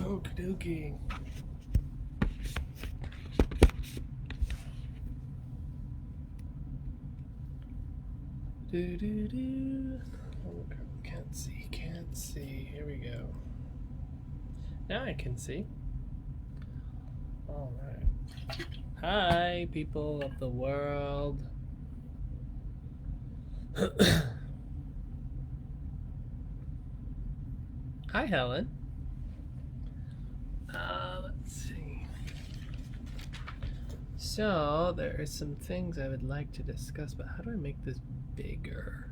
Okie dokie. Do. Oh, can't see. Here we go. Now I can see. All right. Hi, people of the world. Hi, Helen. Let's see. So, there are some things I would like to discuss, but how do I make this bigger?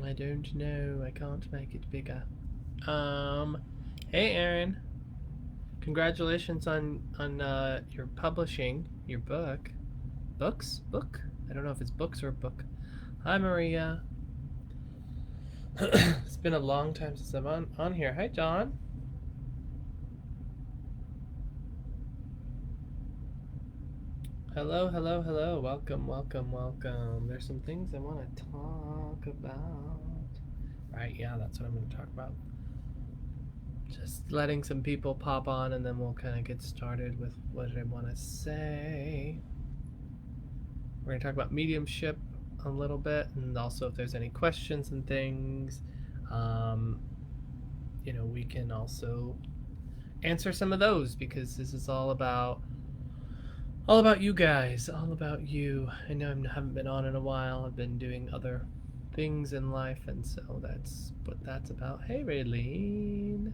I don't know. I can't make it bigger. Hey, Aaron. Congratulations on your publishing your book. Book? I don't know if it's books or book. Hi, Maria. It's been a long time since I'm on here. Hi, John. Hello. Welcome. There's some things I want to talk about. Right, yeah, that's what I'm going to talk about. Just letting some people pop on, and then we'll kind of get started with what I want to say. We're going to talk about mediumship a little bit, and also if there's any questions and things, we can also answer some of those, because this is all about you guys, all about you. I know I haven't been on in a while. I've been doing other things in life, and so that's what that's about. Hey, Raylene.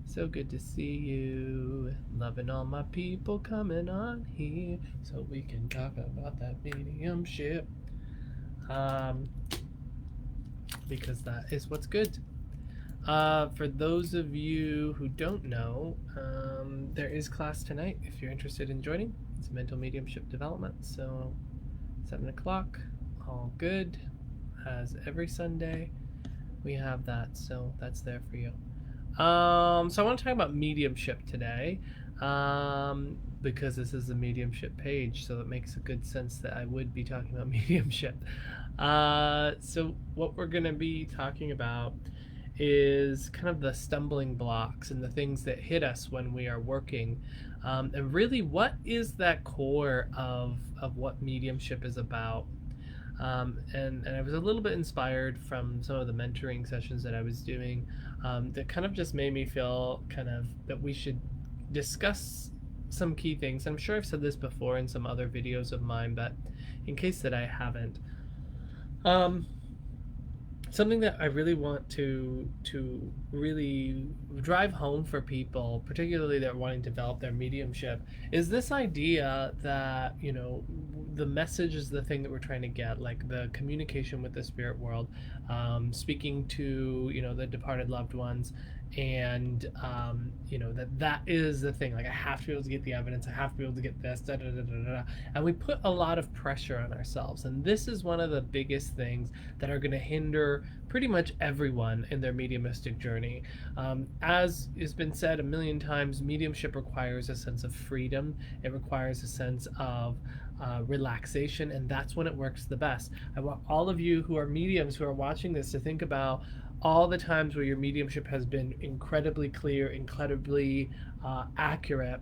So good to see you. Loving all my people coming on here so we can talk about that mediumship. Because that is what's good. For those of you who don't know, there is class tonight if you're interested in joining. It's mental mediumship development. So 7 o'clock, all good. As every Sunday, we have that. So that's there for you. So I want to talk about mediumship today, because this is a mediumship page, so it makes a good sense that I would be talking about mediumship. So what we're going to be talking about is kind of the stumbling blocks and the things that hit us when we are working, and really what is that core of what mediumship is about. And I was a little bit inspired from some of the mentoring sessions that I was doing, that kind of just made me feel kind of that we should discuss some key things. I'm sure I've said this before in some other videos of mine, but in case that I haven't, something that I really want to really drive home for people, particularly that are wanting to develop their mediumship, is this idea that, the message is the thing that we're trying to get, like the communication with the spirit world, speaking to, the departed loved ones, and that is the thing. Like, I have to be able to get the evidence, I have to be able to get this, and we put a lot of pressure on ourselves, and this is one of the biggest things that are going to hinder pretty much everyone in their mediumistic journey. As has been said a million times, mediumship requires a sense of freedom. It requires a sense of relaxation, and that's when it works the best. I want all of you who are mediums who are watching this to think about all the times where your mediumship has been incredibly clear, incredibly accurate.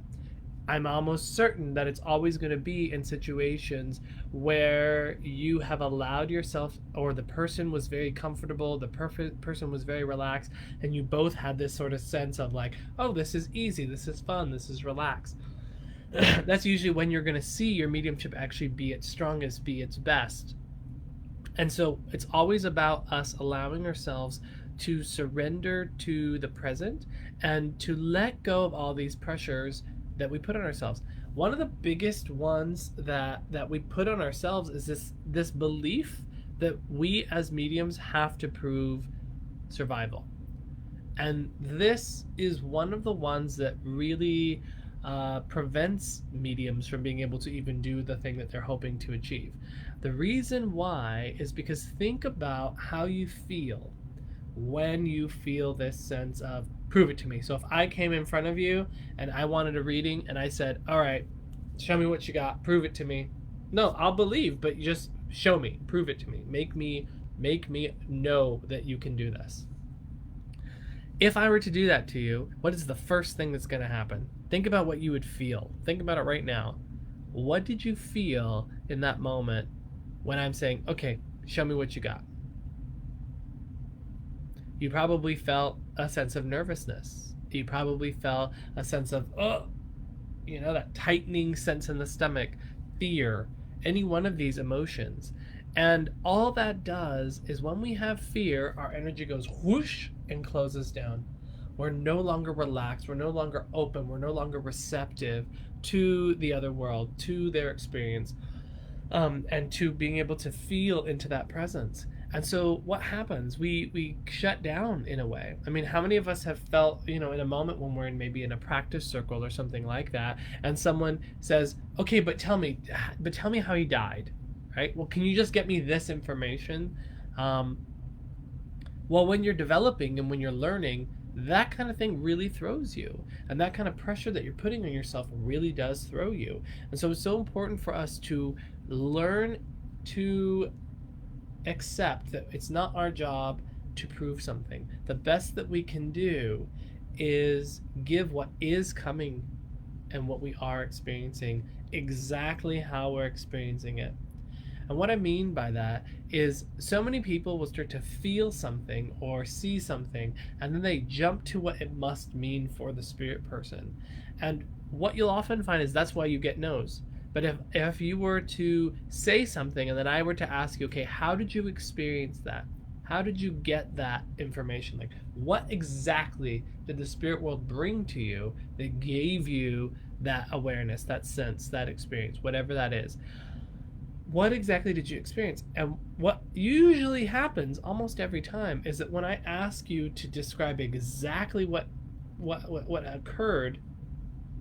I'm almost certain that it's always going to be in situations where you have allowed yourself, or the person was very comfortable, the person was very relaxed, and you both had this sort of sense of like, oh, this is easy, this is fun, this is relaxed. That's usually when you're going to see your mediumship actually be its strongest, be its best. And so it's always about us allowing ourselves to surrender to the present and to let go of all these pressures that we put on ourselves. One of the biggest ones that we put on ourselves is this belief that we as mediums have to prove survival. And this is one of the ones that really prevents mediums from being able to even do the thing that they're hoping to achieve. The reason why is because think about how you feel when you feel this sense of prove it to me. So if I came in front of you and I wanted a reading and I said, all right, show me what you got, prove it to me. No, I'll believe, but just show me, prove it to me, make me Make me know that you can do this. If I were to do that to you, what is the first thing that's going to happen? Think about what you would feel. Think about it right now. What did you feel in that moment when I'm saying, okay, show me what you got? You probably felt a sense of nervousness. You probably felt a sense of, oh, that tightening sense in the stomach, fear, any one of these emotions. And all that does is when we have fear, our energy goes whoosh and closes down. We're no longer relaxed. We're no longer open. We're no longer receptive to the other world, to their experience, and to being able to feel into that presence. And so what happens? We shut down in a way. I mean, how many of us have felt, in a moment when we're maybe in a practice circle or something like that, and someone says, okay, but tell me how he died, right? Well, can you just get me this information? Um, well, when you're developing and when you're learning, that kind of thing really throws you. And that kind of pressure that you're putting on yourself really does throw you. And so it's so important for us to learn to accept that it's not our job to prove something. The best that we can do is give what is coming and what we are experiencing exactly how we're experiencing it. And what I mean by that is so many people will start to feel something or see something, and then they jump to what it must mean for the spirit person. And what you'll often find is that's why you get no's. But if you were to say something and then I were to ask you, okay, how did you experience that? How did you get that information? Like, what exactly did the spirit world bring to you that gave you that awareness, that sense, that experience, whatever that is? What exactly did you experience? And what usually happens almost every time is that when I ask you to describe exactly what occurred,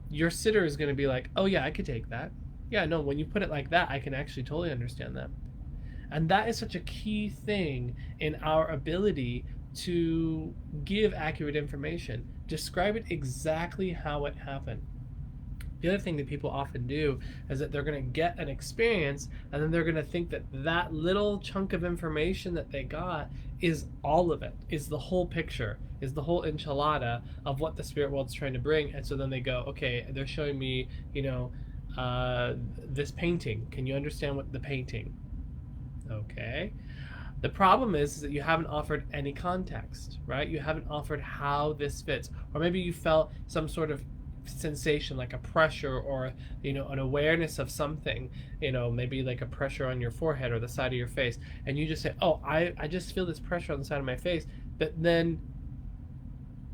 your sitter is going to be like, oh yeah, I could take that. Yeah, no, when you put it like that, I can actually totally understand that. And that is such a key thing in our ability to give accurate information. Describe it exactly how it happened. The other thing that people often do is that they're going to get an experience and then they're going to think that that little chunk of information that they got is all of it, is the whole picture, is the whole enchilada of what the spirit world's trying to bring. And so then they go, okay, they're showing me, this painting. Can you understand what the painting? Okay. The problem is that you haven't offered any context, right? You haven't offered how this fits. Or maybe you felt some sort of sensation like a pressure or an awareness of something, maybe like a pressure on your forehead or the side of your face, and you just say, oh, I just feel this pressure on the side of my face. But then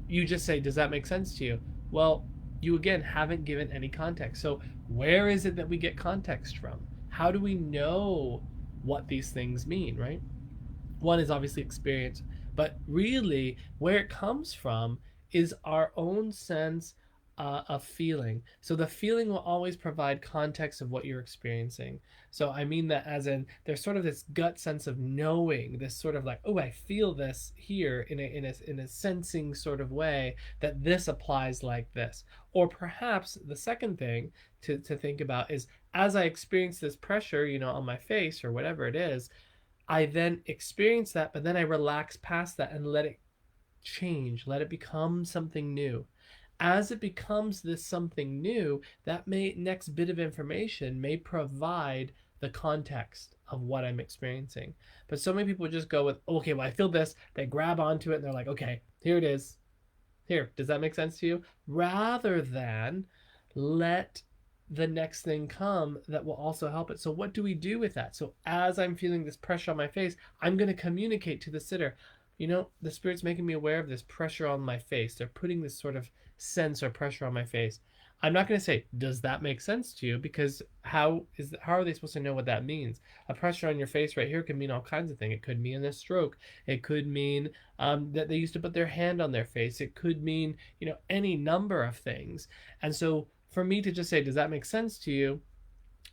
you just say, does that make sense to you? Well, you again haven't given any context. So where is it that we get context from? How do we know what these things mean, right? One is obviously experience, but really where it comes from is our own sense of feeling. So the feeling will always provide context of what you're experiencing. So I mean that as in there's sort of this gut sense of knowing, this sort of like, oh, I feel this here in a sensing sort of way that this applies like this. Or perhaps the second thing to think about is as I experience this pressure, on my face or whatever it is, I then experience that, but then I relax past that and let it change, let it become something new. As it becomes this something new, that next bit of information may provide the context of what I'm experiencing. But so many people just go with, okay, well, I feel this. They grab onto it and they're like, okay, here it is. Here, does that make sense to you? Rather than let the next thing come that will also help it. So what do we do with that? So as I'm feeling this pressure on my face, I'm going to communicate to the sitter, the spirit's making me aware of this pressure on my face. They're putting this sort of sense or pressure on my face. I'm not going to say, does that make sense to you? Because how are they supposed to know what that means? A pressure on your face right here could mean all kinds of things. It could mean a stroke. It could mean that they used to put their hand on their face. It could mean, any number of things. And so for me to just say, does that make sense to you?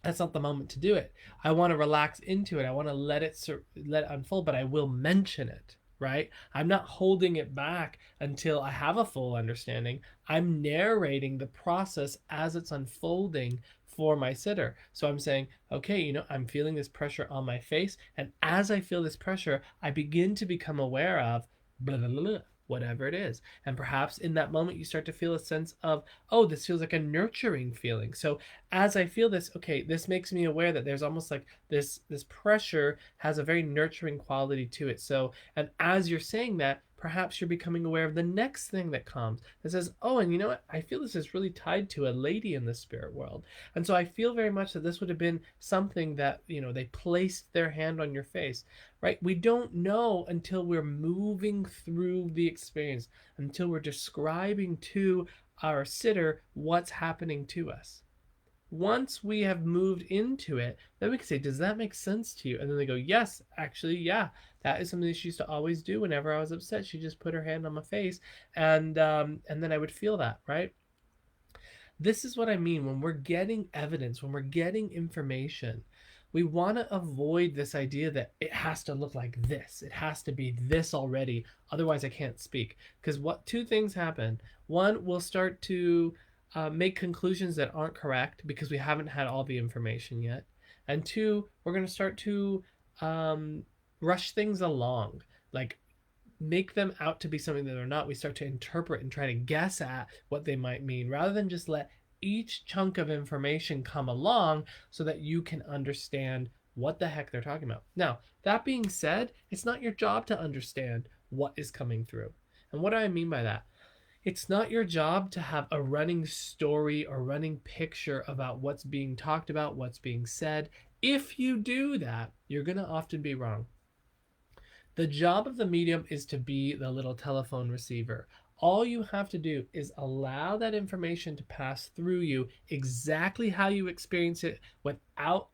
That's not the moment to do it. I want to relax into it. I want to let it unfold, but I will mention it. Right? I'm not holding it back until I have a full understanding. I'm narrating the process as it's unfolding for my sitter. So I'm saying, okay, I'm feeling this pressure on my face. And as I feel this pressure, I begin to become aware of blah, blah, blah, blah, whatever it is. And perhaps in that moment, you start to feel a sense of, oh, this feels like a nurturing feeling. So as I feel this, okay, this makes me aware that there's almost like this pressure has a very nurturing quality to it. So, and as you're saying that, perhaps you're becoming aware of the next thing that comes that says, oh, and you know what? I feel this is really tied to a lady in the spirit world. And so I feel very much that this would have been something that, they placed their hand on your face, right? We don't know until we're moving through the experience, until we're describing to our sitter what's happening to us. Once we have moved into it, then we can say, does that make sense to you? And then they go, yes, actually, yeah, that is something she used to always do whenever I was upset. She just put her hand on my face, and then I would feel that, right? This is what I mean when we're getting evidence, when we're getting information. We want to avoid this idea that it has to look like this. It has to be this already. Otherwise, I can't speak. Because what two things happen? One, we'll start to make conclusions that aren't correct because we haven't had all the information yet. And two, we're going to start to rush things along, like make them out to be something that they're not. We start to interpret and try to guess at what they might mean rather than just let each chunk of information come along so that you can understand what the heck they're talking about. Now, that being said, it's not your job to understand what is coming through. And what do I mean by that? It's not your job to have a running story or running picture about what's being talked about, what's being said. If you do that, you're going to often be wrong. The job of the medium is to be the little telephone receiver. All you have to do is allow that information to pass through you exactly how you experience it without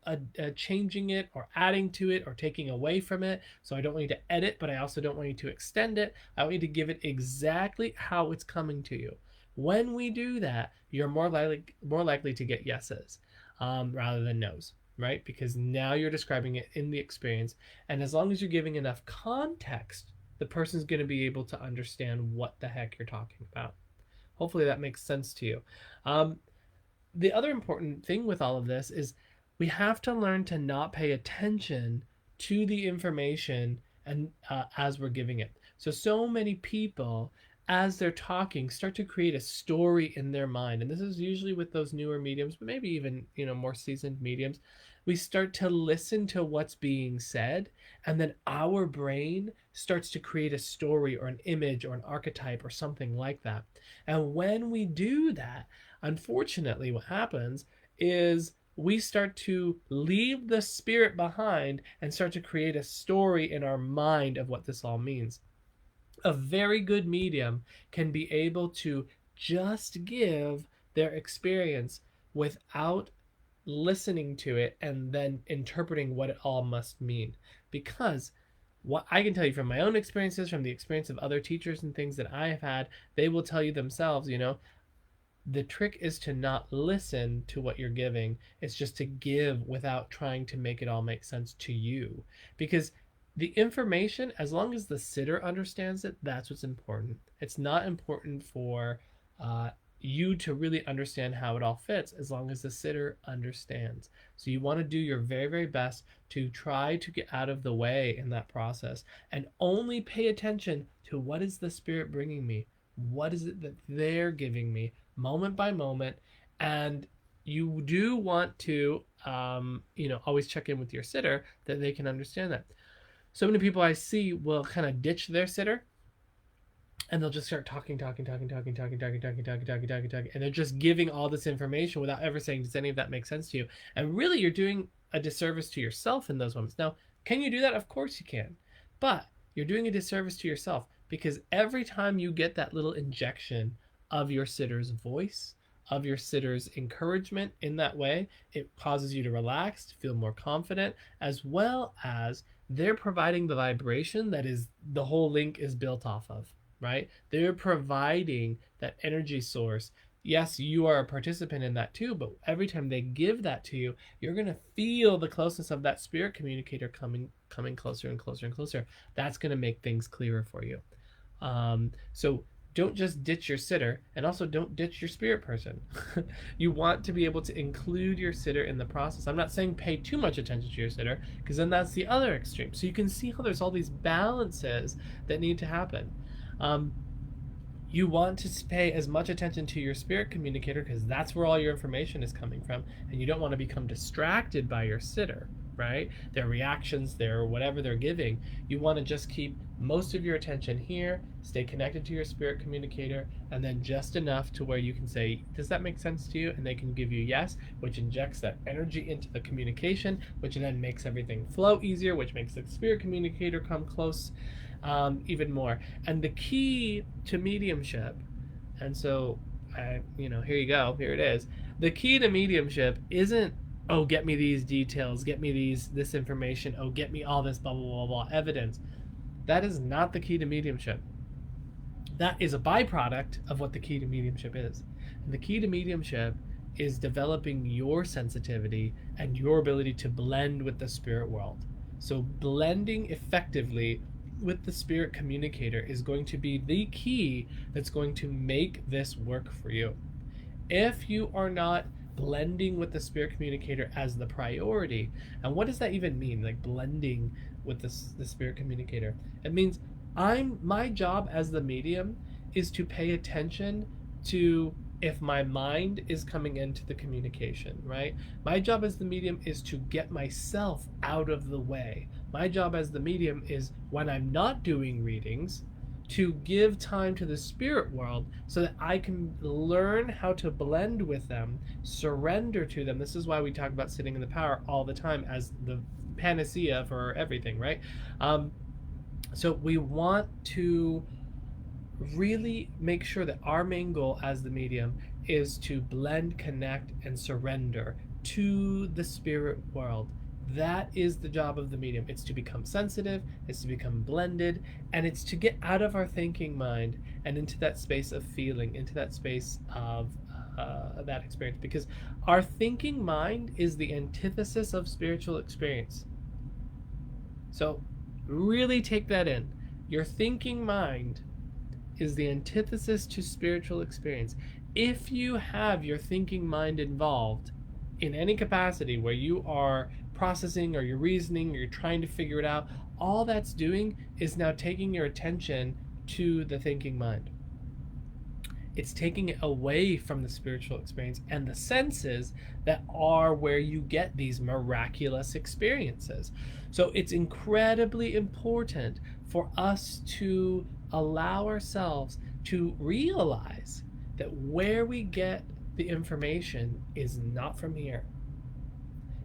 changing it or adding to it or taking away from it. So I don't want you to edit, but I also don't want you to extend it. I want you to give it exactly how it's coming to you. When we do that, you're more likely to get yeses rather than nos, right? Because now you're describing it in the experience. And as long as you're giving enough context, the person's going to be able to understand what the heck you're talking about. Hopefully that makes sense to you. The other important thing with all of this is we have to learn to not pay attention to the information and as we're giving it. So many people, as they're talking, start to create a story in their mind. And this is usually with those newer mediums, but maybe even, more seasoned mediums. We start to listen to what's being said, and then our brain starts to create a story or an image or an archetype or something like that. And when we do that, unfortunately, what happens is we start to leave the spirit behind and start to create a story in our mind of what this all means. A very good medium can be able to just give their experience without listening to it and then interpreting what it all must mean. Because what I can tell you from my own experiences, from the experience of other teachers and things that I have had, they will tell you themselves, the trick is to not listen to what you're giving. It's just to give without trying to make it all make sense to you. Because the information, as long as the sitter understands it, that's what's important. It's not important for you to really understand how it all fits as long as the sitter understands. So you want to do your very, very best to try to get out of the way in that process and only pay attention to what is the spirit bringing me? What is it that they're giving me moment by moment? And you do want to, always check in with your sitter that they can understand that. So many people I see will kind of ditch their sitter and they'll just start talking, and they're just giving all this information without ever saying, does any of that make sense to you? And really, you're doing a disservice to yourself in those moments. Now, can you do that? Of course you can. But you're doing a disservice to yourself because every time you get that little injection of your sitter's voice, of your sitter's encouragement in that way, it causes you to relax, to feel more confident, as well as they're providing the vibration that is the whole link is built off of, right? They're providing that energy source. Yes, you are a participant in that too, but every time they give that to you, you're going to feel the closeness of that spirit communicator coming closer and closer and closer. That's going to make things clearer for you. So don't just ditch your sitter, and also don't ditch your spirit person. You want to be able to include your sitter in the process. I'm not saying pay too much attention to your sitter, because then that's the other extreme. So you can see how there's all these balances that need to happen. You want to pay as much attention to your spirit communicator, because that's where all your information is coming from, and you don't want to become distracted by your sitter, right? Their reactions, their whatever they're giving. You want to just keep most of your attention here, stay connected to your spirit communicator, and then just enough to where you can say, does that make sense to you? And they can give you yes, which injects that energy into the communication, which then makes everything flow easier, which makes the spirit communicator come close even more. And the key to mediumship, and so here you go, here it is. The key to mediumship isn't, oh, get me these details, get me this information, oh, get me all this blah blah blah blah evidence. That is not the key to mediumship. That is a byproduct of what the key to mediumship is. And the key to mediumship is developing your sensitivity and your ability to blend with the spirit world. So blending effectively with the spirit communicator is going to be the key that's going to make this work for you. If you are not blending with the spirit communicator as the priority, and what does that even mean, like blending with the spirit communicator? It means my job as the medium is to pay attention to if my mind is coming into the communication, right? My job as the medium is to get myself out of the way. My job as the medium is, when I'm not doing readings, to give time to the spirit world so that I can learn how to blend with them, surrender to them. This is why we talk about sitting in the power all the time as the panacea for everything, right? So we want to really make sure that our main goal as the medium is to blend, connect, and surrender to the spirit world. That is the job of the medium. It's to become sensitive, it's to become blended, and it's to get out of our thinking mind and into that space of feeling, into that space of that experience. Because our thinking mind is the antithesis of spiritual experience. So really take that in. Your thinking mind is the antithesis to spiritual experience. If you have your thinking mind involved in any capacity where you are processing or you're reasoning or you're trying to figure it out, all that's doing is now taking your attention to the thinking mind. It's taking it away from the spiritual experience and the senses that are where you get these miraculous experiences. So it's incredibly important for us to allow ourselves to realize that where we get the information is not from here.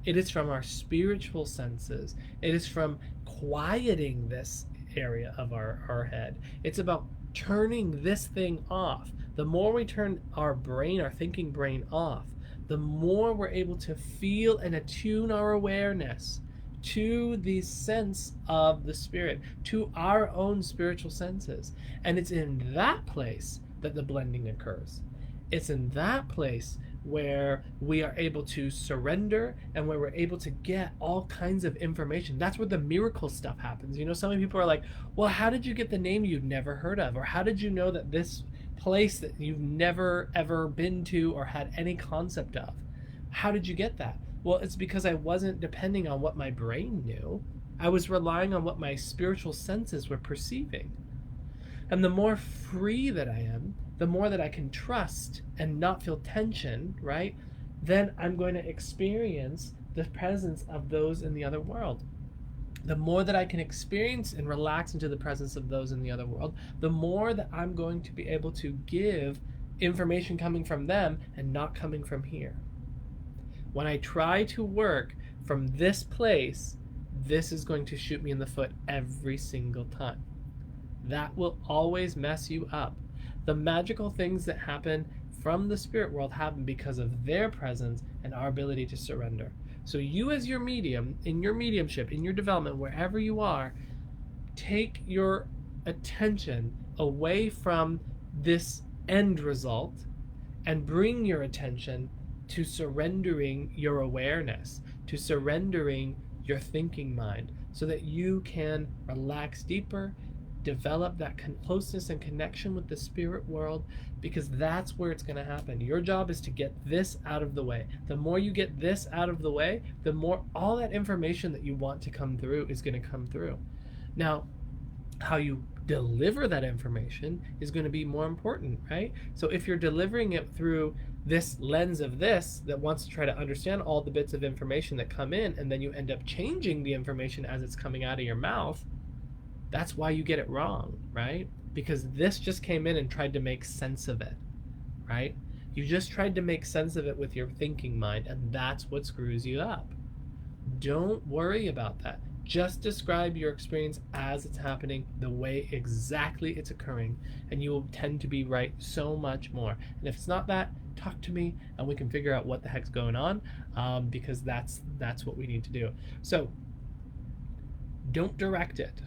It is from our spiritual senses. It is from quieting this area of our head. It's about turning this thing off. The more we turn our brain, our thinking brain off, the more we're able to feel and attune our awareness to the sense of the spirit, to our own spiritual senses. And it's in that place that the blending occurs. It's in that place where we are able to surrender and where we're able to get all kinds of information. That's where the miracle stuff happens. So many people are like, well, how did you get the name you'd never heard of? Or how did you know that this place that you've never ever been to or had any concept of? How did you get that? Well, it's because I wasn't depending on what my brain knew. I was relying on what my spiritual senses were perceiving. And the more free that I am, the more that I can trust and not feel tension, right? Then I'm going to experience the presence of those in the other world. The more that I can experience and relax into the presence of those in the other world, the more that I'm going to be able to give information coming from them and not coming from here. When I try to work from this place, this is going to shoot me in the foot every single time. That will always mess you up. The magical things that happen from the spirit world happen because of their presence and our ability to surrender. So you as your medium, in your mediumship, in your development, wherever you are, take your attention away from this end result and bring your attention to surrendering your awareness, to surrendering your thinking mind, so that you can relax deeper, develop that closeness and connection with the spirit world, because that's where it's going to happen. Your job is to get this out of the way. The more you get this out of the way, the more all that information that you want to come through is going to come through. Now, how you deliver that information is going to be more important, right? So if you're delivering it through this lens of this that wants to try to understand all the bits of information that come in, and then you end up changing the information as it's coming out of your mouth, that's why you get it wrong, right? Because this just came in and tried to make sense of it, right? You just tried to make sense of it with your thinking mind, and that's what screws you up. Don't worry about that. Just describe your experience as it's happening, the way exactly it's occurring, and you will tend to be right so much more. And if it's not that, talk to me and we can figure out what the heck's going on, because that's what we need to do. So don't direct it.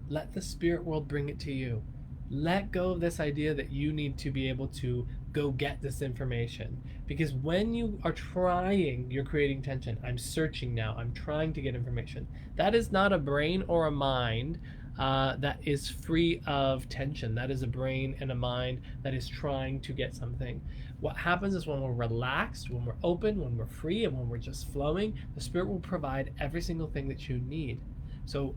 Let the spirit world bring it to you. Let go of this idea that you need to be able to go get this information. Because when you are trying, you're creating tension. I'm searching now. I'm trying to get information. That is not a brain or a mind that is free of tension. That is a brain and a mind that is trying to get something. What happens is when we're relaxed, when we're open, when we're free, and when we're just flowing, the spirit will provide every single thing that you need. So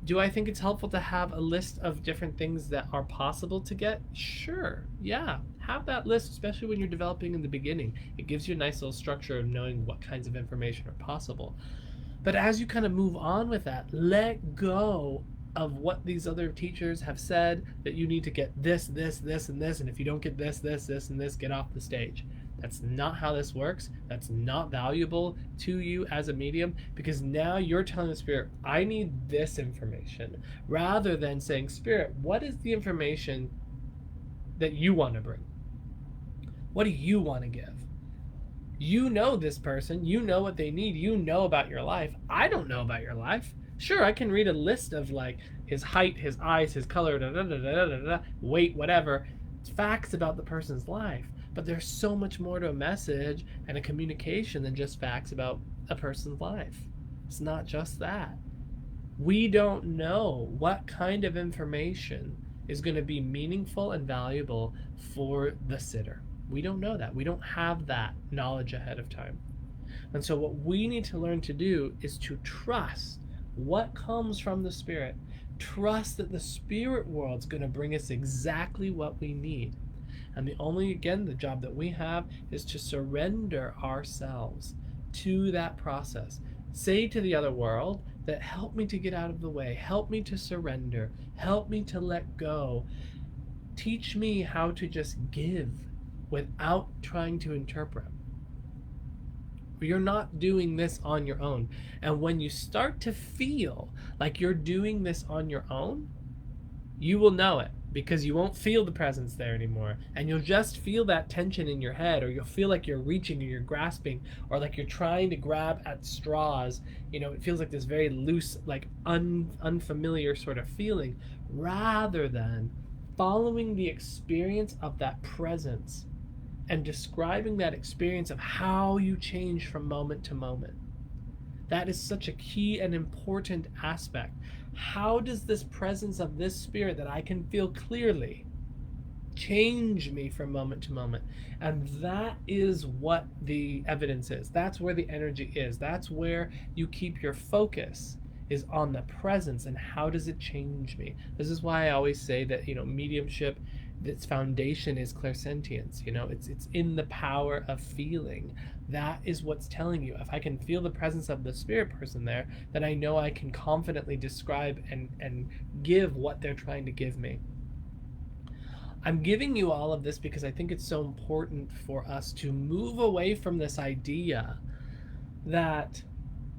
do I think it's helpful to have a list of different things that are possible to get? Sure, yeah. Have that list, especially when you're developing in the beginning. It gives you a nice little structure of knowing what kinds of information are possible. But as you kind of move on with that, let go of what these other teachers have said, that you need to get this, this, this, and this, and if you don't get this, this, this, and this, get off the stage. That's not how this works. That's not valuable to you as a medium, because now you're telling the spirit, I need this information, rather than saying, Spirit, what is the information that you want to bring? What do you want to give? You know this person, you know what they need, you know about your life. I don't know about your life. Sure, I can read a list of like his height, his eyes, his color, weight, whatever. It's facts about the person's life. But there's so much more to a message and a communication than just facts about a person's life. It's not just that. We don't know what kind of information is going to be meaningful and valuable for the sitter. We don't know that. We don't have that knowledge ahead of time. And so what we need to learn to do is to trust what comes from the spirit. Trust that the spirit world's going to bring us exactly what we need. And the job that we have is to surrender ourselves to that process. Say to the other world that help me to get out of the way, help me to surrender, help me to let go. Teach me how to just give without trying to interpret. You're not doing this on your own. And when you start to feel like you're doing this on your own, you will know it, because you won't feel the presence there anymore, and you'll just feel that tension in your head, or you'll feel like you're reaching or you're grasping, or like you're trying to grab at straws. It feels like this very loose, like unfamiliar sort of feeling, rather than following the experience of that presence and describing that experience of how you change from moment to moment. That is such a key and important aspect. How does this presence of this spirit that I can feel clearly change me from moment to moment? And that is what the evidence is. That's where the energy is. That's where you keep your focus, is on the presence and how does it change me. This is why I always say that, mediumship, its foundation is clairsentience. It's in the power of feeling. That is what's telling you. If I can feel the presence of the spirit person there, then I know I can confidently describe and give what they're trying to give me. I'm giving you all of this because I think it's so important for us to move away from this idea that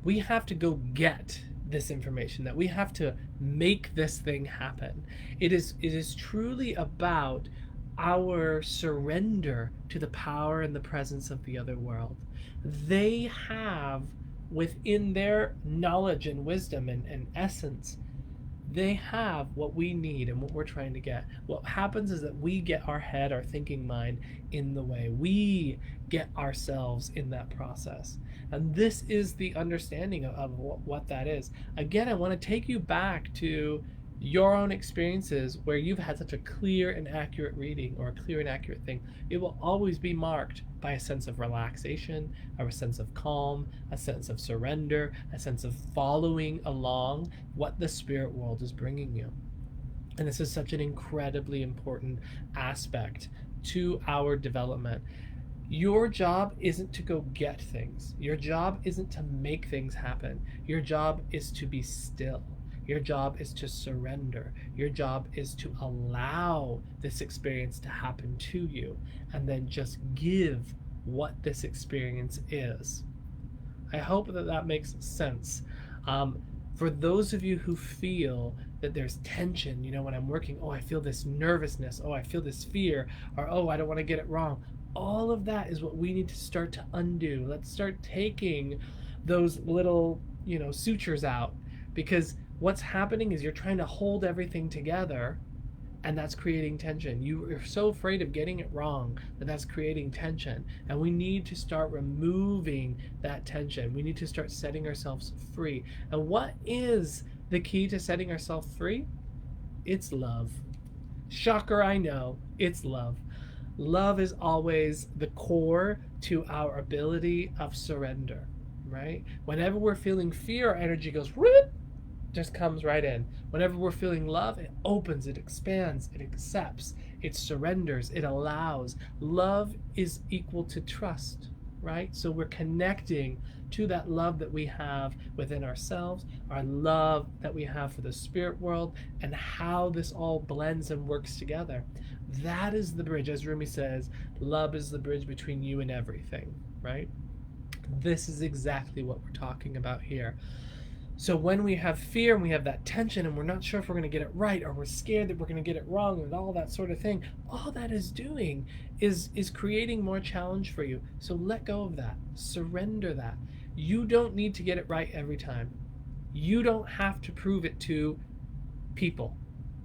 we have to go get this information, that we have to make this thing happen. It is truly about our surrender to the power and the presence of the other world. They have, within their knowledge and wisdom and essence, they have what we need and what we're trying to get. What happens is that we get our head, our thinking mind, in the way. We get ourselves in that process. And this is the understanding of what that is. Again, I want to take you back to your own experiences where you've had such a clear and accurate reading or a clear and accurate thing, it will always be marked by a sense of relaxation, or a sense of calm, a sense of surrender, a sense of following along what the spirit world is bringing you. And this is such an incredibly important aspect to our development. Your job isn't to go get things. Your job isn't to make things happen. Your job is to be still. Your job is to surrender. Your job is to allow this experience to happen to you and then just give what this experience is. I hope that that makes sense. For those of you who feel that there's tension, when I'm working, oh, I feel this nervousness, oh, I feel this fear, or oh, I don't want to get it wrong. All of that is what we need to start to undo. Let's start taking those little, sutures out, because what's happening is you're trying to hold everything together, and that's creating tension. You're so afraid of getting it wrong that that's creating tension, and we need to start removing that tension. We need to start setting ourselves free. And what is the key to setting ourselves free? It's love. Shocker, I know, it's love. Love is always the core to our ability of surrender, right? Whenever we're feeling fear, our energy goes whoop, just comes right in. Whenever we're feeling love, it opens, it expands, it accepts, it surrenders, it allows. Love is equal to trust, right? So we're connecting to that love that we have within ourselves, our love that we have for the spirit world, and how this all blends and works together. That is the bridge. As Rumi says, love is the bridge between you and everything, right? This is exactly what we're talking about here. So when we have fear and we have that tension and we're not sure if we're going to get it right, or we're scared that we're going to get it wrong and all that sort of thing, all that is doing is creating more challenge for you. So let go of that. Surrender that. You don't need to get it right every time. You don't have to prove it to people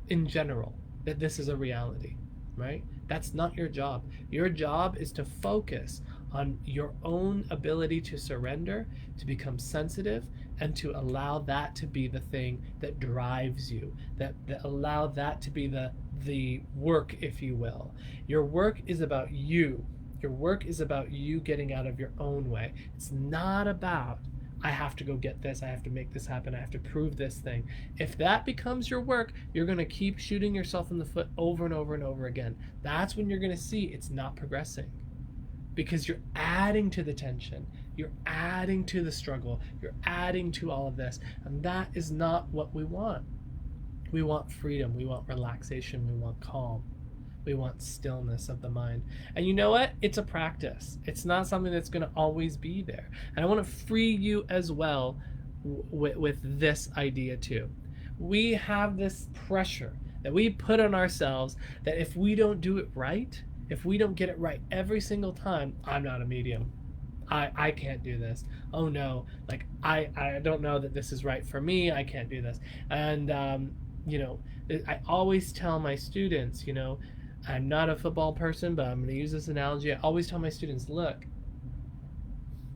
in general that this is a reality, right? That's not your job. Your job is to focus on your own ability to surrender, to become sensitive, and to allow that to be the thing that drives you, that allow that to be the work, if you will. Your work is about you. Your work is about you getting out of your own way. It's not about, I have to go get this, I have to make this happen, I have to prove this thing. If that becomes your work, you're going to keep shooting yourself in the foot over and over and over again. That's when you're going to see it's not progressing, because you're adding to the tension, you're adding to the struggle, you're adding to all of this, and that is not what we want. We want freedom, we want relaxation, we want calm, we want stillness of the mind. And you know what? It's a practice. It's not something that's going to always be there. And I want to free you as well with this idea too. We have this pressure that we put on ourselves that if we don't do it right, if we don't get it right every single time, I'm not a medium. I can't do this. Oh no, like I don't know that this is right for me. I can't do this. And I always tell my students, I'm not a football person, but I'm going to use this analogy. I always tell my students, look,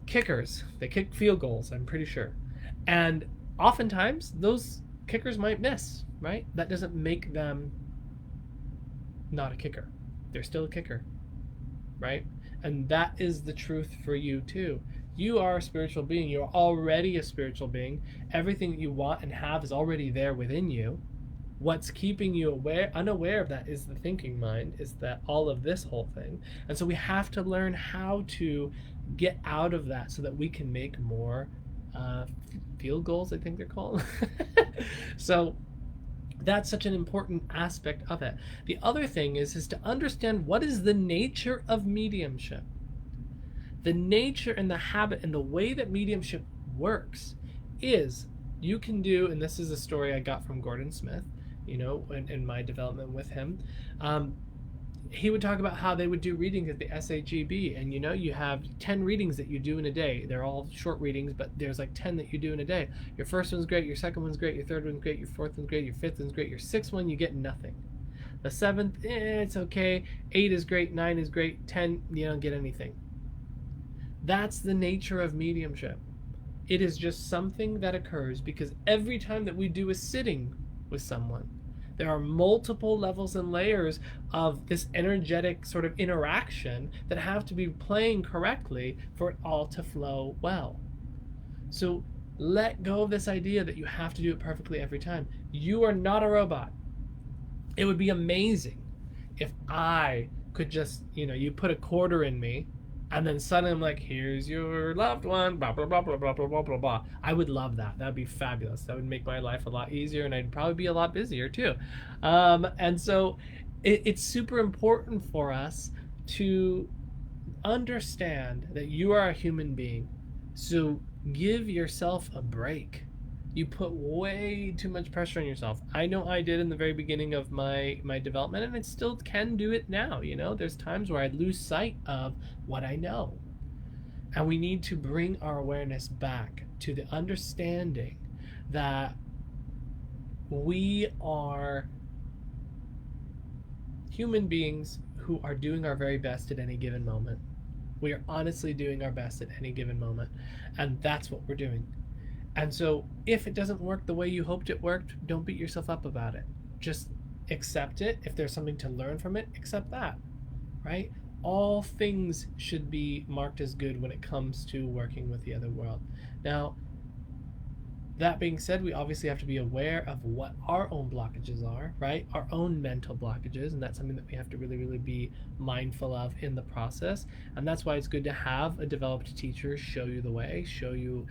kickers, they kick field goals, I'm pretty sure. And oftentimes those kickers might miss, right? That doesn't make them not a kicker. They're still a kicker, right? And that is the truth for you too. You are a spiritual being. You're already a spiritual being. Everything that you want and have is already there within you. What's keeping you unaware of that is the thinking mind, is that all of this whole thing. And so we have to learn how to get out of that so that we can make more field goals, I think they're called. So that's such an important aspect of it. The other thing is to understand what is the nature of mediumship. The nature and the habit and the way that mediumship works is you can do, and this is a story I got from Gordon Smith, in my development with him. He would talk about how they would do readings at the SAGB, and you have 10 readings that you do in a day. They're all short readings, but there's like 10 that you do in a day. Your first one's great, your second one's great, your third one's great, your fourth one's great, your fifth one's great, your sixth one you get nothing. The seventh, it's okay. 8 is great, 9 is great, 10 you don't get anything. That's the nature of mediumship. It is just something that occurs because every time that we do a sitting with someone. There are multiple levels and layers of this energetic sort of interaction that have to be playing correctly for it all to flow well. So let go of this idea that you have to do it perfectly every time. You are not a robot. It would be amazing if I could just, you put a quarter in me and then suddenly I'm like, here's your loved one, blah, blah, blah, blah, blah, blah, blah, blah, blah. I would love that. That would be fabulous. That would make my life a lot easier and I'd probably be a lot busier too. And so it's super important for us to understand that you are a human being. So give yourself a break. You put way too much pressure on yourself. I know I did in the very beginning of my development, and I still can do it now. There's times where I lose sight of what I know. And we need to bring our awareness back to the understanding that we are human beings who are doing our very best at any given moment. We are honestly doing our best at any given moment. And that's what we're doing. And so if it doesn't work the way you hoped it worked, don't beat yourself up about it. Just accept it. If there's something to learn from it, accept that, right? All things should be marked as good when it comes to working with the other world. Now, that being said, we obviously have to be aware of what our own blockages are, right? Our own mental blockages, and that's something that we have to really, really be mindful of in the process. And that's why it's good to have a developed teacher show you the way, show you,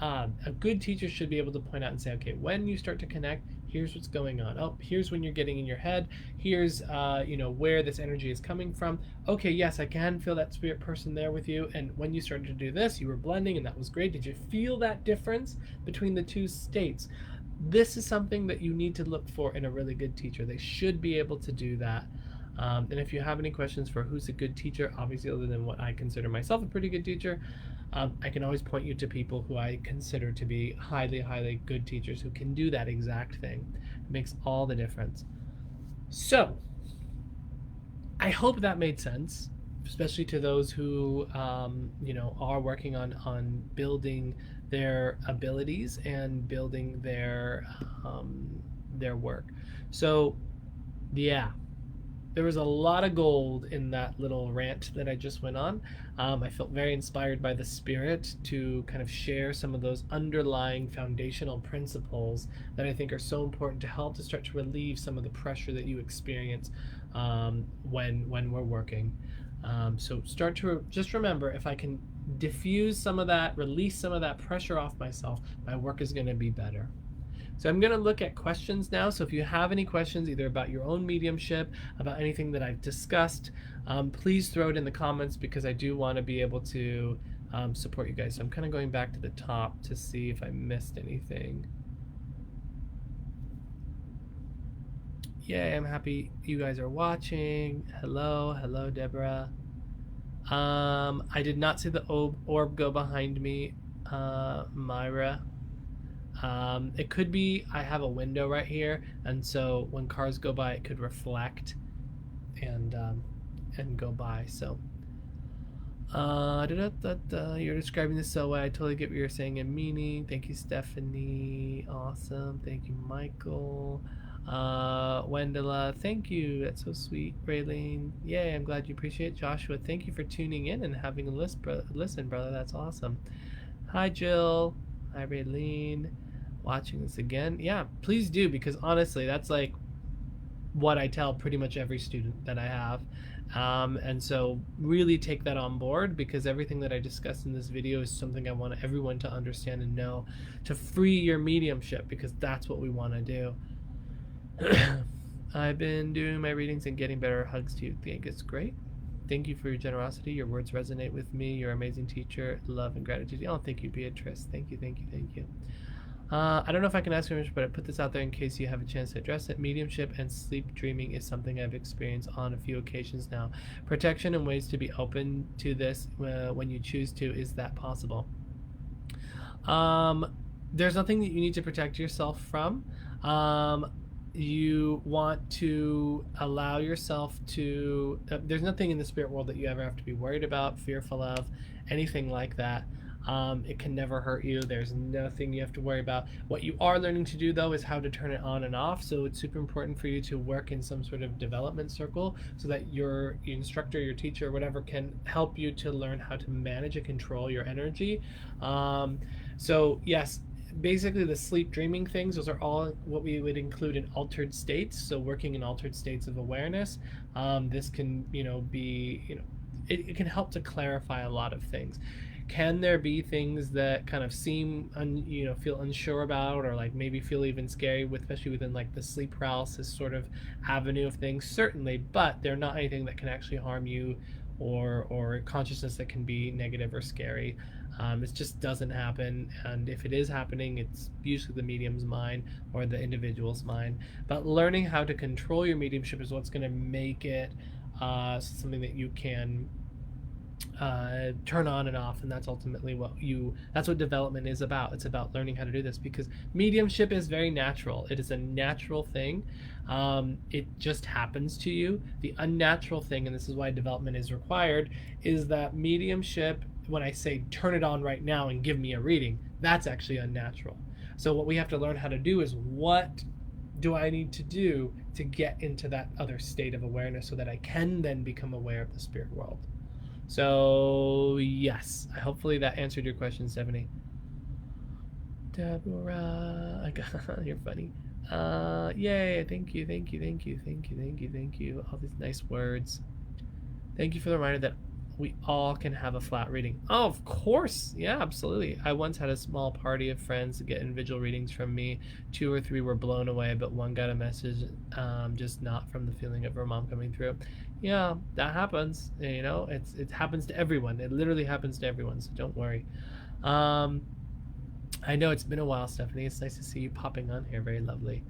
a good teacher should be able to point out and say, okay, when you start to connect, here's what's going on. Oh, here's when you're getting in your head. Here's, where this energy is coming from. Okay, yes, I can feel that spirit person there with you. And when you started to do this, you were blending and that was great. Did you feel that difference between the two states? This is something that you need to look for in a really good teacher. They should be able to do that. And if you have any questions for who's a good teacher, obviously other than what I consider myself a pretty good teacher, I can always point you to people who I consider to be highly, highly good teachers who can do that exact thing. It makes all the difference. So, I hope that made sense, especially to those who, are working on building their abilities and building their work. So, yeah. There was a lot of gold in that little rant that I just went on. I felt very inspired by the spirit to kind of share some of those underlying foundational principles that I think are so important to help to start to relieve some of the pressure that you experience when we're working. So start to just remember, if I can diffuse some of that, release some of that pressure off myself, my work is going to be better. So I'm going to look at questions now. So if you have any questions, either about your own mediumship, about anything that I've discussed, please throw it in the comments because I do want to be able to support you guys. So I'm kind of going back to the top to see if I missed anything. Yay, I'm happy you guys are watching. Hello, Deborah. I did not see the orb go behind me, Myra. It could be I have a window right here, and so when cars go by, it could reflect and go by. So, you're describing this so well. I totally get what you're saying and meaning. Thank you, Stephanie. Awesome. Thank you, Michael. Wendela, thank you. That's so sweet. Raylene, yay! I'm glad you appreciate it. Joshua, thank you for tuning in and having a listen, brother. That's awesome. Hi, Jill. Hi, Raylene. Watching this again, yeah, please do, because honestly that's like what I tell pretty much every student that I have, and so really take that on board, because everything that I discussed in this video is something I want everyone to understand and know, to free your mediumship, because that's what we want to do. I've been doing my readings and getting better. Hugs to you. Think it's great. Thank you for your generosity. Your words resonate with me. You're an amazing teacher. Love and gratitude. Oh, thank you, Beatrice. Thank you. I don't know if I can ask you much, but I put this out there in case you have a chance to address it. Mediumship and sleep dreaming is something I've experienced on a few occasions now. Protection and ways to be open to this when you choose to. Is that possible? There's nothing that you need to protect yourself from. You want to allow yourself to... there's nothing in the spirit world that you ever have to be worried about, fearful of, anything like that. It can never hurt you. There's nothing you have to worry about. What you are learning to do, though, is how to turn it on and off. So it's super important for you to work in some sort of development circle so that your instructor, your teacher, whatever, can help you to learn how to manage and control your energy. So, yes, basically the sleep dreaming things, those are all what we would include in altered states. So working in altered states of awareness, this can be it can help to clarify a lot of things. Can there be things that kind of seem feel unsure about, or like maybe feel even scary, with especially within like the sleep paralysis sort of avenue of things? Certainly, but they're not anything that can actually harm you, or consciousness that can be negative or scary. It just doesn't happen, and if it is happening, it's usually the medium's mind or the individual's mind. But learning how to control your mediumship is what's going to make it something that you can turn on and off, and that's ultimately that's what development is about. It's about learning how to do this, because mediumship is very natural. It is a natural thing. It just happens to you. The unnatural thing, and this is why development is required, is that mediumship, when I say turn it on right now and give me a reading, that's actually unnatural. So what we have to learn how to do is, what do I need to do to get into that other state of awareness so that I can then become aware of the spirit world? So yes, hopefully that answered your question, Stephanie. Deborah, you're funny. Yay! Thank you. All these nice words. Thank you for the reminder that we all can have a flat reading. Oh, of course. Yeah, absolutely. I once had a small party of friends to get individual readings from me. 2 or 3 were blown away, but one got a message, just not from the feeling of her mom coming through. Yeah, that happens. It happens to everyone. It literally happens to everyone, so don't worry. I know it's been a while, Stephanie. It's nice to see you popping on here. Very lovely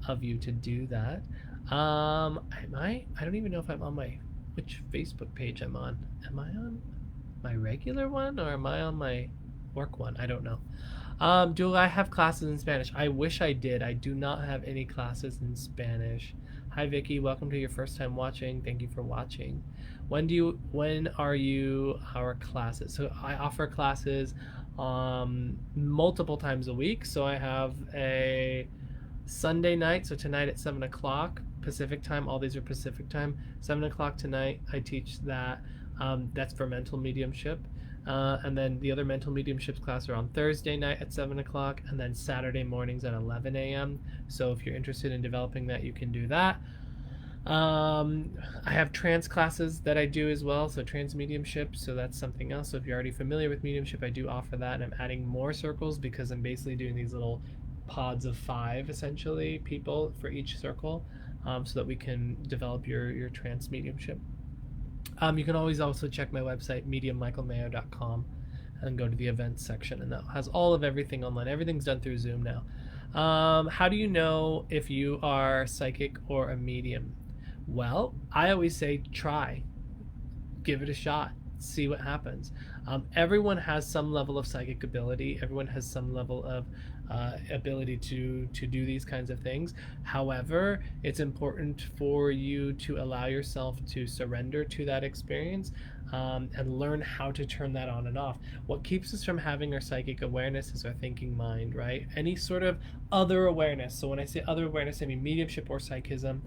of you to do that. I don't even know if I'm on which Facebook page I'm on. Am I on my regular one, or am I on my work one? I don't know. Do I have classes in Spanish? I wish I did. I do not have any classes in Spanish. Hi Vicky, welcome to your first time watching. Thank you for watching. When are our classes? So I offer classes multiple times a week. So I have a Sunday night, so tonight at 7 o'clock Pacific time. All these are Pacific time. 7 o'clock tonight, I teach that. That's for mental mediumship. And then the other mental mediumship class are on Thursday night at 7 o'clock, and then Saturday mornings at 11 a.m. So if you're interested in developing that, you can do that. I have trance classes that I do as well, so trance mediumship, so that's something else. So if you're already familiar with mediumship, I do offer that, and I'm adding more circles because I'm basically doing these little pods of 5, essentially, people for each circle, so that we can develop your trance mediumship. You can always also check my website, mediummichaelmayo.com, and go to the events section, and that has all of everything online. Everything's done through Zoom now. How do you know if you are psychic or a medium? Well, I always say try. Give it a shot. See what happens. Everyone has some level of psychic ability. Everyone has some level of ability to do these kinds of things. However, it's important for you to allow yourself to surrender to that experience, and learn how to turn that on and off. What keeps us from having our psychic awareness is our thinking mind, right? Any sort of other awareness. So when I say other awareness, I mean mediumship or psychism.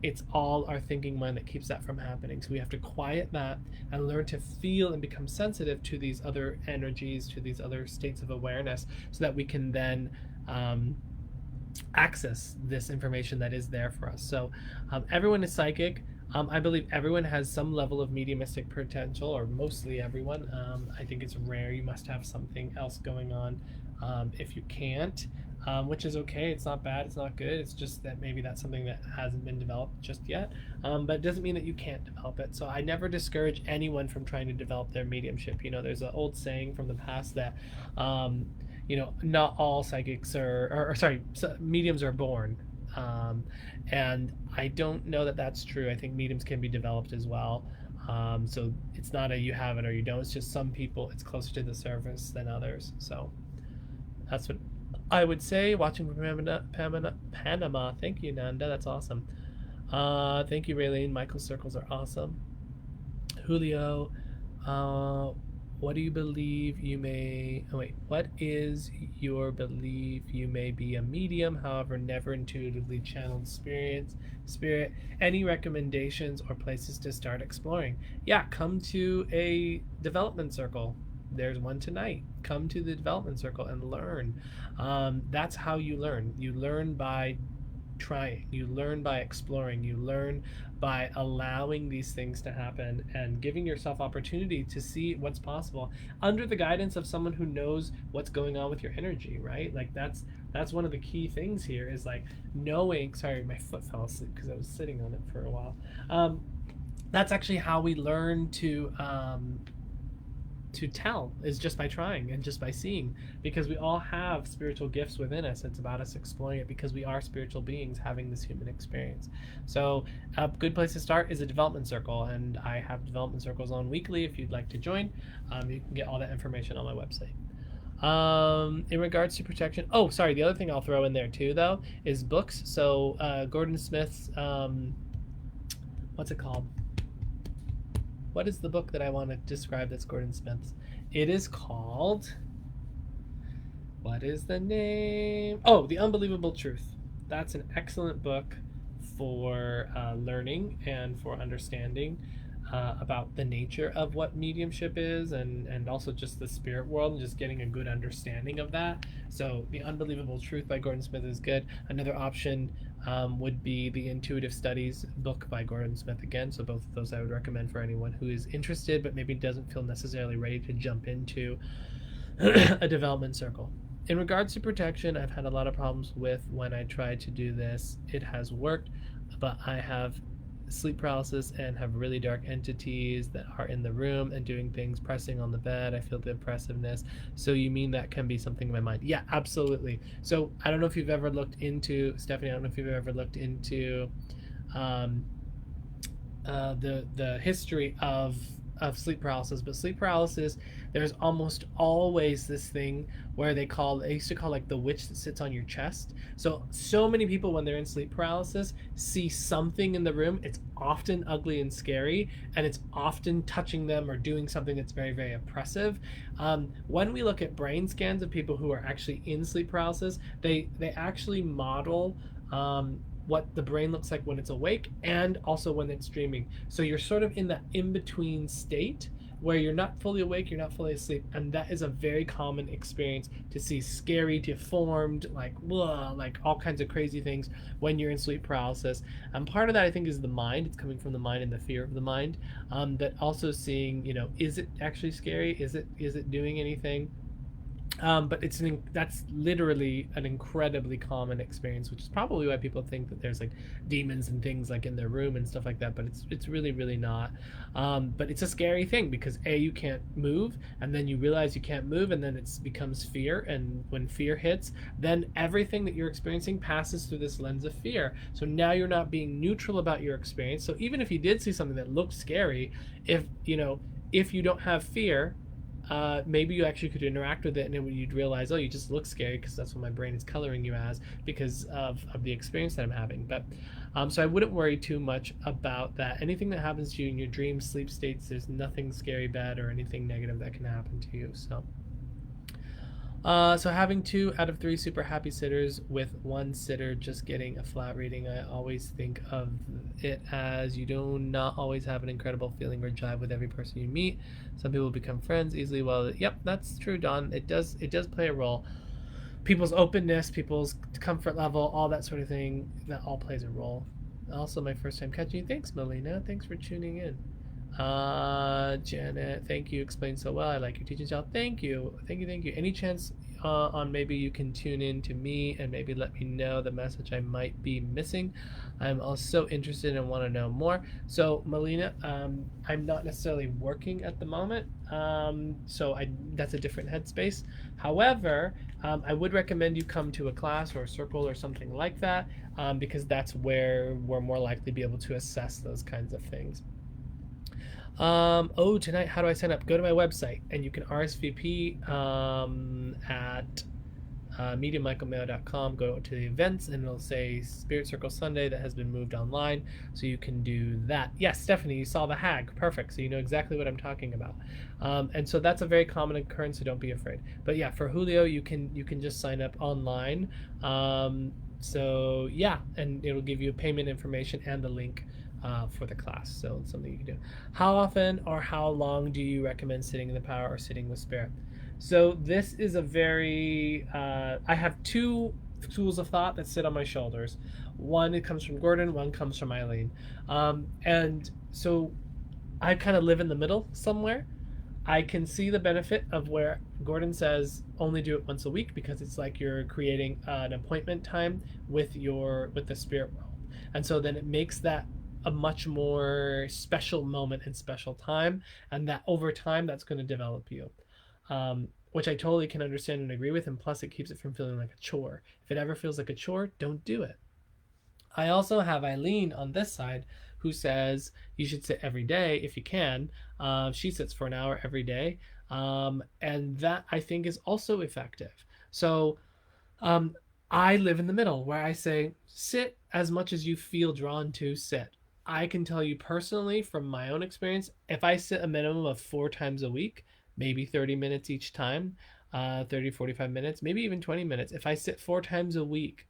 It's all our thinking mind that keeps that from happening. So we have to quiet that and learn to feel and become sensitive to these other energies, to these other states of awareness, so that we can then access this information that is there for us. So everyone is psychic. I believe everyone has some level of mediumistic potential, or mostly everyone. I think it's rare. You must have something else going on. If you can't, which is okay. It's not bad. It's not good. It's just that maybe that's something that hasn't been developed just yet. But it doesn't mean that you can't develop it. So I never discourage anyone from trying to develop their mediumship. There's an old saying from the past that, not all psychics mediums are born. And I don't know that that's true. I think mediums can be developed as well. So it's not a you have it or you don't. It's just some people, it's closer to the surface than others. So that's what I would say. Watching from Panama. Thank you, Nanda. That's awesome. Thank you, Raylene. Michael's circles are awesome. Julio. what do you believe you may, oh wait, what is your belief you may be a medium, however, never intuitively channeled spirit? Any recommendations or places to start exploring? Yeah, come to a development circle. There's one tonight. Come to the development circle and learn. That's how you learn. You learn by trying, you learn by exploring, you learn by allowing these things to happen and giving yourself opportunity to see what's possible under the guidance of someone who knows what's going on with your energy, right? Like that's one of the key things here is like knowing, sorry, my foot fell asleep because I was sitting on it for a while. That's actually how we learn to tell, is just by trying and just by seeing, because we all have spiritual gifts within us. It's about us exploring it because we are spiritual beings having this human experience. So a good place to start is a development circle, and I have development circles on weekly. If you'd like to join, you can get all that information on my website. In regards to protection, oh sorry, the other thing I'll throw in there too though is books. So Gordon Smith's what's it called, what is the book that I want to describe that's Gordon Smith's? It is called, what is the name? Oh, The Unbelievable Truth. That's an excellent book for learning and for understanding about the nature of what mediumship is, and also just the spirit world, and just getting a good understanding of that. So The Unbelievable Truth by Gordon Smith is good. Another option would be the Intuitive Studies book by Gordon Smith again. So both of those I would recommend for anyone who is interested but maybe doesn't feel necessarily ready to jump into a development circle. In regards to protection, I've had a lot of problems with when I tried to do this. It has worked, but I have sleep paralysis and have really dark entities that are in the room and doing things, pressing on the bed. I feel the oppressiveness. So you mean that can be something in my mind? Yeah, absolutely. So I don't know if you've ever looked into, Stephanie, I don't know if you've ever looked into the history of sleep paralysis, but sleep paralysis, there's almost always this thing where they used to call like the witch that sits on your chest. So many people when they're in sleep paralysis see something in the room. It's often ugly and scary, and it's often touching them or doing something that's very, very oppressive. When we look at brain scans of people who are actually in sleep paralysis, they actually model what the brain looks like when it's awake and also when it's dreaming. So you're sort of in that in-between state where you're not fully awake, you're not fully asleep, and that is a very common experience to see scary, deformed, like blah, like all kinds of crazy things when you're in sleep paralysis. And part of that I think is the mind. It's coming from the mind and the fear of the mind. But also seeing, is it actually scary? Is it doing anything? But that's literally an incredibly common experience, which is probably why people think that there's like demons and things like in their room and stuff like that. But it's really, really not. But it's a scary thing because you can't move, and then you realize you can't move, and then it becomes fear. And when fear hits, then everything that you're experiencing passes through this lens of fear. So now you're not being neutral about your experience. So even if you did see something that looked scary, if you don't have fear, maybe you actually could interact with it, and you'd realize, oh, you just look scary because that's what my brain is coloring you as because of the experience that I'm having. But so I wouldn't worry too much about that. Anything that happens to you in your dream sleep states, there's nothing scary, bad, or anything negative that can happen to you. So having 2 out of 3 super happy sitters with 1 sitter just getting a flat reading, I always think of it as you do not always have an incredible feeling or jive with every person you meet. Some people become friends easily. Well, yep, that's true, Don. It does play a role. People's openness, people's comfort level, all that sort of thing, that all plays a role. Also, my first time catching you. Thanks, Melina. Thanks for tuning in. Janet, thank you. Explained so well. I like your teaching style. Thank you. Any chance on maybe you can tune in to me and maybe let me know the message I might be missing? I'm also interested and want to know more. So Melina, I'm not necessarily working at the moment, so that's a different headspace. However, I would recommend you come to a class or a circle or something like that, because that's where we're more likely to be able to assess those kinds of things. Tonight, how do I sign up? Go to my website and you can RSVP at mediummichaelmayo.com, go to the events, and it'll say Spirit Circle Sunday that has been moved online, so you can do that. Yes, Stephanie, you saw the hag. Perfect. So you know exactly what I'm talking about. And so that's a very common occurrence, so don't be afraid. But yeah, for Julio, you can just sign up online. So yeah, and it'll give you payment information and the link for the class. So it's something you can do. How often or how long do you recommend sitting in the power or sitting with spirit? So this is a very I have two schools of thought that sit on my shoulders. One, it comes from Gordon, one comes from Eileen. And so I kind of live in the middle somewhere. I can see the benefit of where Gordon says only do it once a week, because it's like you're creating an appointment time with the spirit world. And so then it makes that a much more special moment and special time, and that over time that's going to develop you. Which I totally can understand and agree with, and plus it keeps it from feeling like a chore. If it ever feels like a chore, don't do it. I also have Eileen on this side, who says you should sit every day if you can. She sits for an hour every day, and that I think is also effective. So um, I live in the middle, where I say sit as much as you feel drawn to sit. I can tell you personally from my own experience, if I sit a minimum of 4 times a week, maybe 30 minutes each time, 30, 45 minutes, maybe even 20 minutes. If I sit 4 times a week,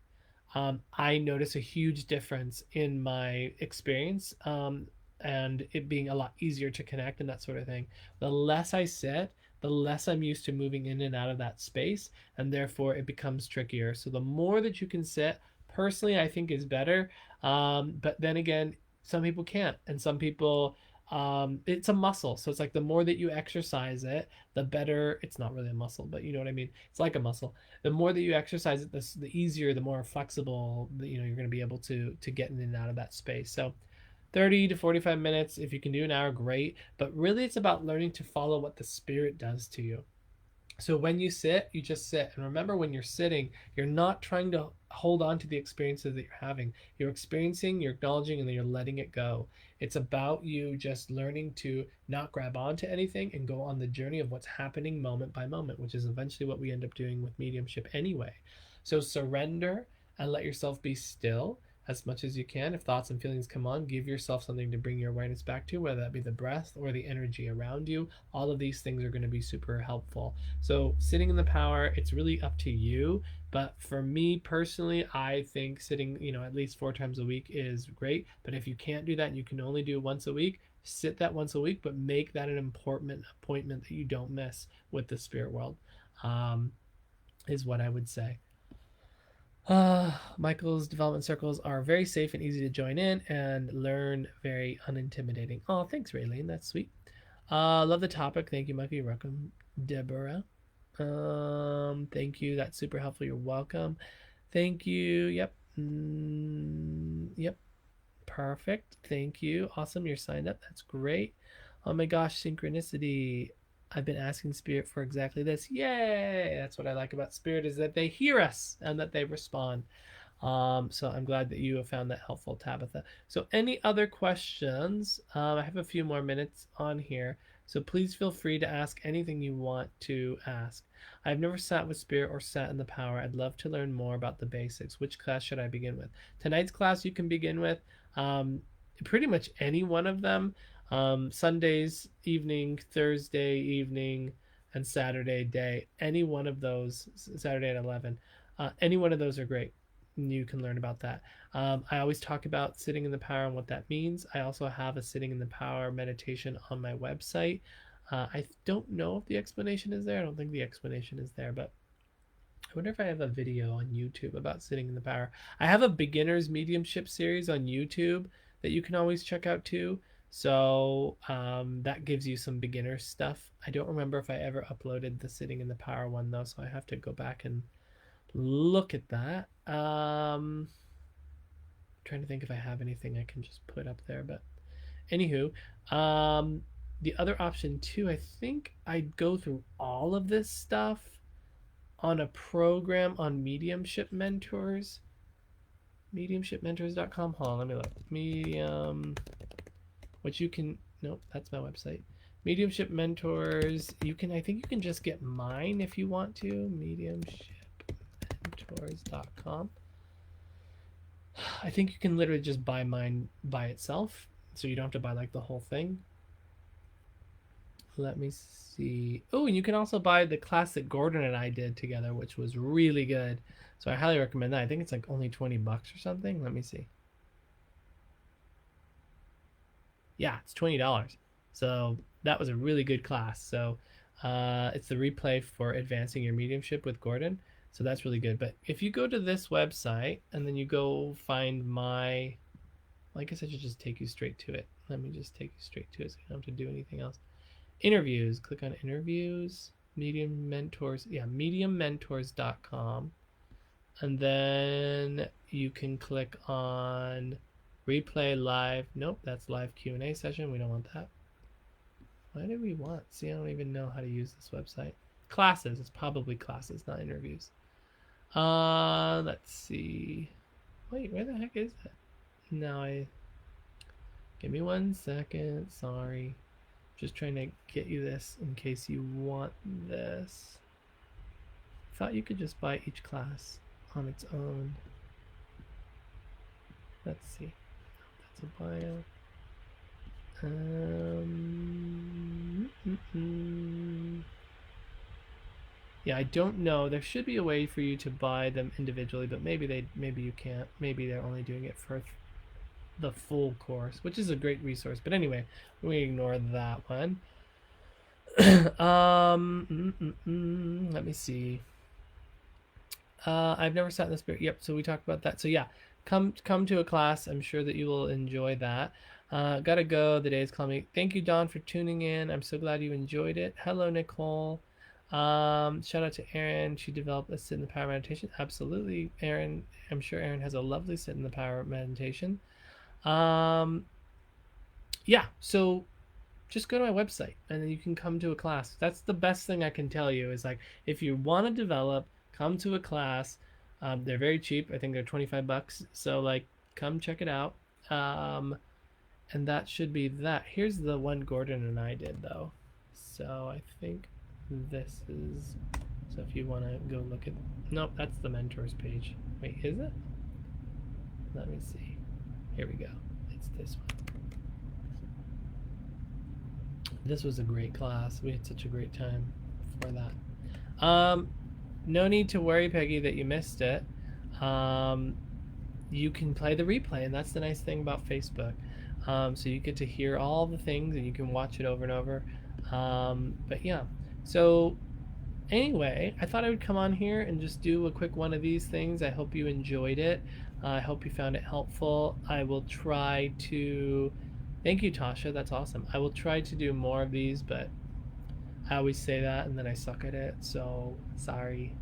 I notice a huge difference in my experience, and it being a lot easier to connect and that sort of thing. The less I sit, the less I'm used to moving in and out of that space, and therefore it becomes trickier. So the more that you can sit, personally, I think is better. But then again, some people can't, and some people, it's a muscle. So it's like the more that you exercise it, the better. It's not really a muscle, but you know what I mean. It's like a muscle. The more that you exercise it, the easier, the more flexible, you're going to be able to get in and out of that space. So 30 to 45 minutes. If you can do an hour, great. But really, it's about learning to follow what the spirit does to you. So when you sit, you just sit. And remember, when you're sitting, you're not trying to hold on to the experiences that you're having. You're experiencing, you're acknowledging, and then you're letting it go. It's about you just learning to not grab onto anything and go on the journey of what's happening moment by moment, which is eventually what we end up doing with mediumship anyway. So surrender and let yourself be still as much as you can. If thoughts and feelings come on, give yourself something to bring your awareness back to, whether that be the breath or the energy around you. All of these things are going to be super helpful. So sitting in the power, it's really up to you. But for me personally, I think sitting, at least 4 times a week is great. But if you can't do that and you can only do it once a week, sit that once a week, but make that an important appointment that you don't miss with the spirit world, is what I would say. Michael's development circles are very safe and easy to join in and learn, very unintimidating. Oh, thanks, Raylene. That's sweet. Love the topic. Thank you, Michael. You're welcome. Deborah. Thank you. That's super helpful. You're welcome. Thank you. Yep. Yep. Perfect. Thank you. Awesome. You're signed up. That's great. Oh my gosh, synchronicity. I've been asking Spirit for exactly this. Yay! That's what I like about Spirit, is that they hear us and that they respond. So I'm glad that you have found that helpful, Tabitha. So any other questions? I have a few more minutes on here, so please feel free to ask anything you want to ask. I've never sat with Spirit or sat in the power. I'd love to learn more about the basics. Which class should I begin with? Tonight's class you can begin with pretty much any one of them. Sundays evening, Thursday evening, and Saturday day. Any one of those, Saturday at 11. Any one of those are great. You can learn about that. I always talk about sitting in the power and what that means. I also have a sitting in the power meditation on my website. I don't know if the explanation is there. I don't think the explanation is there, but I wonder if I have a video on YouTube about sitting in the power. I have a beginner's mediumship series on YouTube that you can always check out too. So that gives you some beginner stuff. I don't remember if I ever uploaded the sitting in the power one though, so I have to go back and look at that. Trying to think if I have anything I can just put up there, but anywho, the other option too, I think I'd go through all of this stuff on a program on Mediumship Mentors. Mediumshipmentors.com. Hold on, let me look. Medium, which you can, nope, that's my website. Mediumship Mentors, I think you can just get mine if you want to. Mediumship mediummentors.com. I think you can literally just buy mine by itself, so you don't have to buy like the whole thing. Let me see. Oh, and you can also buy the class that Gordon and I did together, which was really good. So I highly recommend that. I think it's like only 20 bucks or something. Let me see. Yeah, it's $20. So that was a really good class. So it's the replay for advancing your mediumship with Gordon. So that's really good. But if you go to this website and then you go find my, well, I guess I should just take you straight to it. Let me just take you straight to it so you don't have to do anything else. Interviews, click on interviews, Medium Mentors, yeah, mediummentors.com. And then you can click on replay live. Nope, that's live Q&A session. We don't want that. Why do we want? See, I don't even know how to use this website. Classes, it's probably classes, not interviews. Let's see. Wait, where the heck is that? No, give me 1 second. Sorry. Just trying to get you this in case you want this. I thought you could just buy each class on its own. Let's see. That's a bio. Yeah, I don't know. There should be a way for you to buy them individually, but maybe you can't. Maybe they're only doing it for the full course, which is a great resource. But anyway, we ignore that one. Let me see. I've never sat in the spirit. Yep. So we talked about that. So yeah, come to a class. I'm sure that you will enjoy that. Gotta go. The day is calling me. Thank you, Dawn, for tuning in. I'm so glad you enjoyed it. Hello, Nicole. Shout out to Erin. She developed a sit in the power meditation. Absolutely, Erin. I'm sure Erin has a lovely sit in the power meditation. Yeah, so just go to my website and then you can come to a class. That's the best thing I can tell you is like, if you want to develop, come to a class. They're very cheap. I think they're 25 bucks. So like, come check it out. And that should be that. Here's the one Gordon and I did though. So I think this is, so if you want to go look at, nope, that's the mentors page. Wait, is it? Let me see. Here we go. It's this one. This was a great class. We had such a great time for that. No need to worry, Peggy, that you missed it. You can play the replay, and that's the nice thing about Facebook. So you get to hear all the things, and you can watch it over and over. But yeah, so anyway, I thought I would come on here and just do a quick one of these things. I hope you enjoyed it. I hope you found it helpful. I will try to... Thank you, Tasha. That's awesome. I will try to do more of these, but I always say that and then I suck at it, so sorry.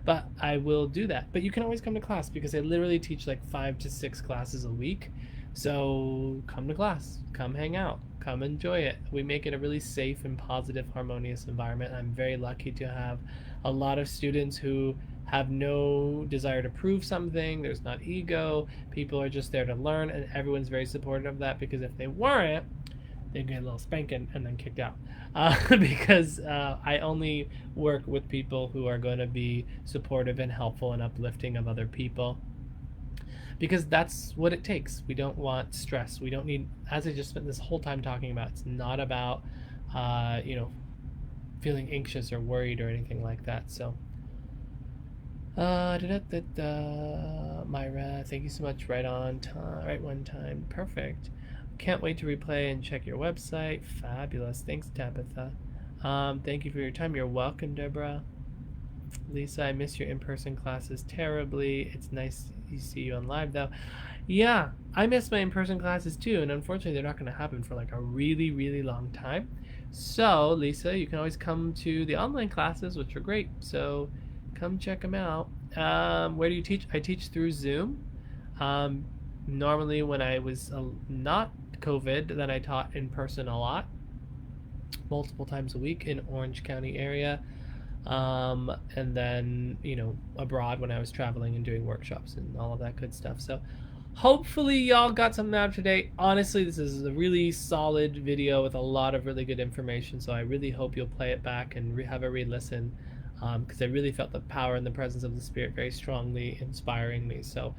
But I will do that. But you can always come to class because I literally teach like 5 to 6 classes a week. So come to class, come hang out, come enjoy it. We make it a really safe and positive, harmonious environment. I'm very lucky to have a lot of students who have no desire to prove something. There's not ego. People are just there to learn, and everyone's very supportive of that, because if they weren't, they'd get a little spanking and then kicked out. Because I only work with people who are going to be supportive and helpful and uplifting of other people, because that's what it takes. We don't want stress. We don't need, as I just spent this whole time talking about, it's not about feeling anxious or worried or anything like that. So Myra, thank you so much. Right on time, right one time. Perfect. Can't wait to replay and check your website. Fabulous. Thanks, Tabitha. Thank you for your time. You're welcome, Deborah. Lisa, I miss your in-person classes terribly. It's nice to see you on live though. Yeah, I miss my in-person classes too, and unfortunately they're not going to happen for like a really, really long time. So Lisa, you can always come to the online classes, which are great. So come check them out. Where do you teach? I teach through Zoom. Normally when I was not COVID, then I taught in person a lot, multiple times a week in Orange County area. And then, abroad when I was traveling and doing workshops and all of that good stuff. So hopefully y'all got something out today. Honestly, this is a really solid video with a lot of really good information. So I really hope you'll play it back and have a re-listen. because I really felt the power and the presence of the Spirit very strongly inspiring me. So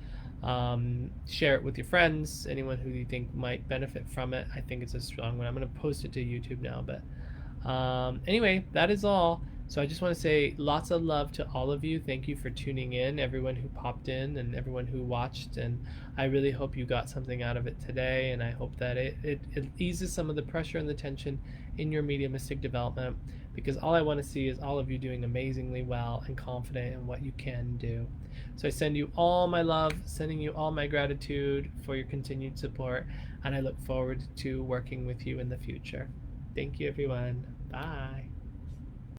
share it with your friends, anyone who you think might benefit from it. I think it's a strong one. I'm going to post it to YouTube now, but anyway, that is all. So I just want to say lots of love to all of you. Thank you for tuning in, everyone who popped in and everyone who watched. And I really hope you got something out of it today. And I hope that it eases some of the pressure and the tension in your mediumistic development, because all I want to see is all of you doing amazingly well and confident in what you can do. So I send you all my love, sending you all my gratitude for your continued support. And I look forward to working with you in the future. Thank you, everyone. Bye.